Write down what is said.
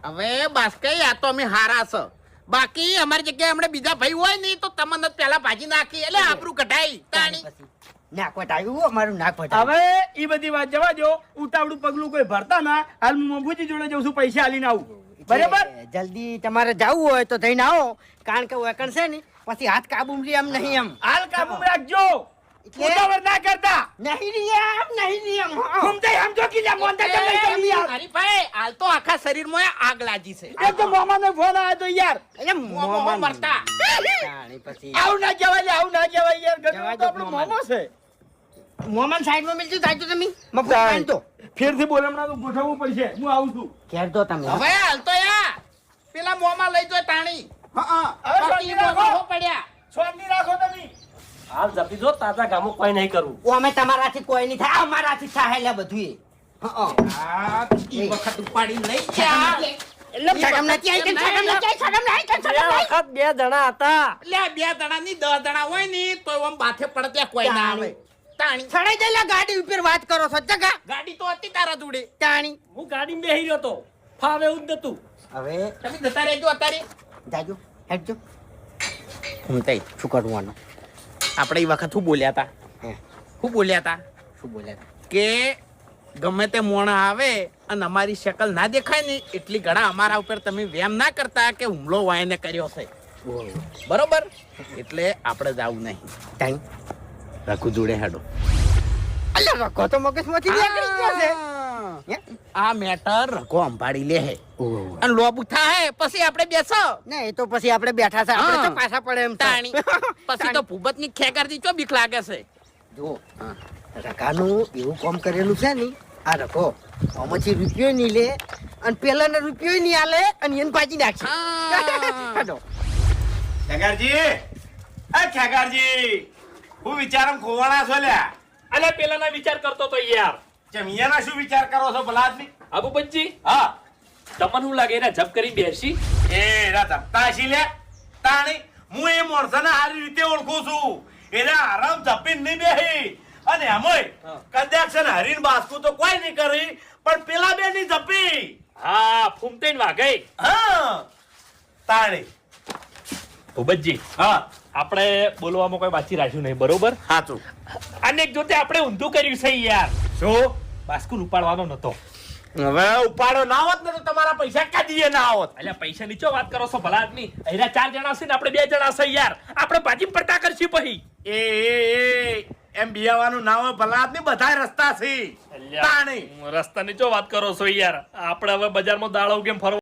હવે બાસ્કે આ તો અમે હારા છે, બાકી અમારી જગ્યાએ હમણાં બીજા ભાઈ હોય ને તો તમને પેલા ભાજી નાખી એટલે આબરૂ કઢાઈ તાણી નાક વટાવ્યું અમારું નાક વટાવ્યું. હવે ઈ બધી વાત જવા દો. ઉતાવળું પગલું કોઈ ભરતા ના. હાલ હું મફુજી જોડે જઉં છું, પૈસા આલીને આવું. બરાબર? જલ્દી તમારે જવું હોય તો થઈને આવો, કારણ કે વેકણ છે ને પછી હાથ કાબુ એમ નહીં એમ. હાલ કાબુ રાખજો. ઉતાવળ ના કરતા. નહીં એમ. ઘૂમતે સમજો કે લ્યા મોંધા કેમ નહીં કરવી યાર? હરીભાઈ હાલ તો આખા શરીરમાં આગ લાગી છે. એક તો મામાનો ફોન આવ્યો તો યાર. એટલે મોં મરતા તાણી પછી આવું ના કહેવાય લે, આવું ના કહેવાય યાર. જવા ગમે દો તો આપણો મોમાન. મોમો છે. મોમન સાઈડમાં મિલજો જાજો તમે મફત તો ફેરથી બોલમણા તો ગોઠવવું પડશે. હું આવું છું. ઘેર દો તમે. હવે હાલ તો યા પેલા મોંમાં લઈ જો તાણી હવે બાકી શાંતિ મોંમાં રાખો. હો પડ્યા શાંતિ રાખો તમે. હાલ જપી જો, તાજા ગામો કોઈ નહીં કરવું. ઓ અમે તમારાથી કોઈ નહીં થાય, અમારાથી થાય લે બધું. આ ઈ વખત ઉપાડી લઈ ગયા એટલે શરમ નથી આવી, શરમ નથી આવી, શરમ નહીં આવી, શરમ નહીં આવી. વખત બે જણા હતા. એટલે આ 2 જણા ની 10 જણા હોય ને તો આમ માથે પડે ત્યાં કોઈ ના આવે તાણી સડાઈ જાય લે, ગાડી ઉપર વાત કરો છો જગા ગાડી તો હતી તારા જોડે તાણી. હું ગાડીમાં બેહી રહ્યો તો, ફાવે એવું જ નતું. હવે તમે જતા રહેજો અત્યારે જાજો હેડજો. ઘૂમતાઈ શું કરવાનું? આપણે એ વખત શું બોલ્યા હતા હે શું બોલ્યા હતા શું બોલ્યા હતા? કે ગમે તે મોણા આવે અને અમારી શકલ ના દેખાય ને એટલી ઘણા અમારા ઉપર તમે વેમ ના કરતા કે હુમલો વાયને કર્યો છે બરોબર, એટલે આપણે જાવું નહીં. ટાઈમ રઘુ જોડે હેડો. અલ્યા રખો તો મગજમાંથી નીકળી ગયો છે. હે? આ મેટર રઘો સંભાળી લે હે ઓહ. અને લોબુ થાય પછી આપણે બેસો ના એ તો પછી આપણે બેઠા છે, આપણે તો પાછા પડે એમ તાણી પછી તો ભૂપત ની ખેગારથી ચો બીક લાગે છે. જો રકાનું એવું કામ કરેલું છે ને આ રખો આમાંથી રૂપિયો નહીં લે અને પેલાનો રૂપિયો નહીં આલે અને એને પાછી નાખશે. હા. હેડો. ખેગારજી, એ ખેગારજી, હું વિચારમ ખોવાણા છો લ્યા. અને પેલાના વિચાર કરતો તો યાર. ચમ ઈયાના શું વિચાર કરો છો ભલા આદમી? અબુબજી, હા, તમને શું લાગે એને જપ કરી બેસી? એ રાતા તાશી લે તાણી હું એ માણસને સારી રીતે ઓળખું છું. એને આરામ જપીને નહીં બેહી અને એમોય કદાચ છે ને હરીને બાસકું તો કોઈ નહીં કરી પણ પેલા બે ની જપી. હા, ફૂમતેન વાગઈ. હા તાણી ભૂપતજી, હા આપણે બોલવામાં કોઈ બાકી રાખ્યું નહીં, બરોબર? સાચું. અને એક જોતે આપણે ઊંધું કર્યું છે યાર. શું બાસ્કુલ ઉપાડવાનો નતો. હવે ઉપાડો ના હોત ને તો તમારા પૈસા કાઢીએ ના હોત. અલ્યા પૈસા નીચો વાત કરો છો ભલા આદમી. અહીંયા 4 જણા છે ને આપણે 2 જણા છે યાર. આપણે બાજી પડતા કરશું પછી. એ એમ બિયાવાનું ના હોય ભલા આદમી, બધાય રસ્તા છે તાણી. રસ્તા નીચો વાત કરો છો યાર. આપણે હવે બજારમાં દાળો કેમ ફરવા